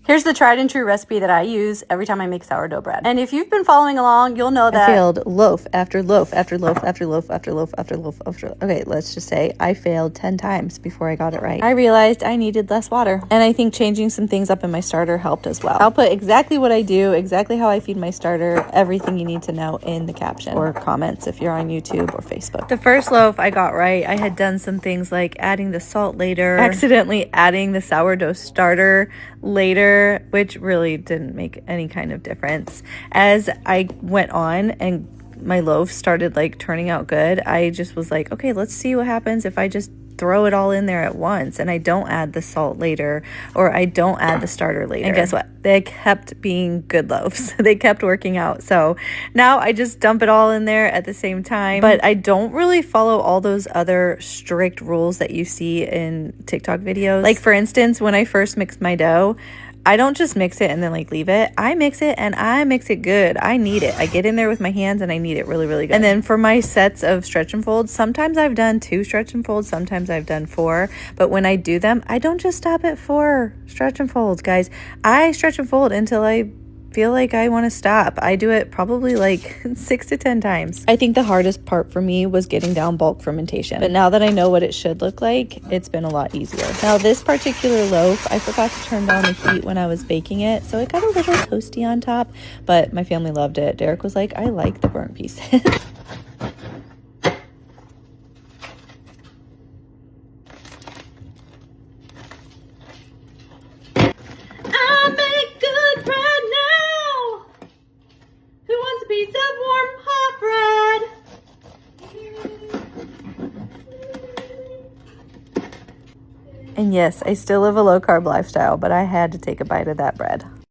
Here's the tried and true recipe that I use every time I make sourdough bread. And if you've been following along, you'll know that I failed loaf after loaf after loaf after loaf after loaf after loaf after loaf. Okay, let's just say I failed 10 times before I got it right. I realized I needed less water. And I think changing some things up in my starter helped as well. I'll put exactly what I do, exactly how I feed my starter, everything you need to know in the caption or comments if you're on YouTube or Facebook. The first loaf I got right. I had done some things like adding the salt later, accidentally adding the sourdough starter later, which really didn't make any kind of difference. As I went on and my loaf started like turning out good, I just was like, okay, let's see what happens if I just throw it all in there at once and I don't add the salt later, or I don't add the starter later. And guess what? They kept being good loaves. They kept working out. So now I just dump it all in there at the same time. But I don't really follow all those other strict rules that you see in TikTok videos. Like for instance, when I first mixed my dough, I don't just mix it and then like leave it. I mix it and I mix it good. I knead it. I get in there with my hands and I knead it really, really good. And then for my sets of stretch and folds, sometimes I've done 2 stretch and folds, sometimes I've done 4. But when I do them, I don't just stop at 4 stretch and folds, guys. I stretch and fold until I feel like I want to stop. I do it probably like 6 to 10 times. I think the hardest part for me was getting down bulk fermentation. But now that I know what it should look like, it's been a lot easier. Now this particular loaf, I forgot to turn down the heat when I was baking it, so it got a little toasty on top, but my family loved it. Derek was like, I like the burnt pieces. Piece of warm hot bread. And yes, I still live a low carb lifestyle, but I had to take a bite of that bread.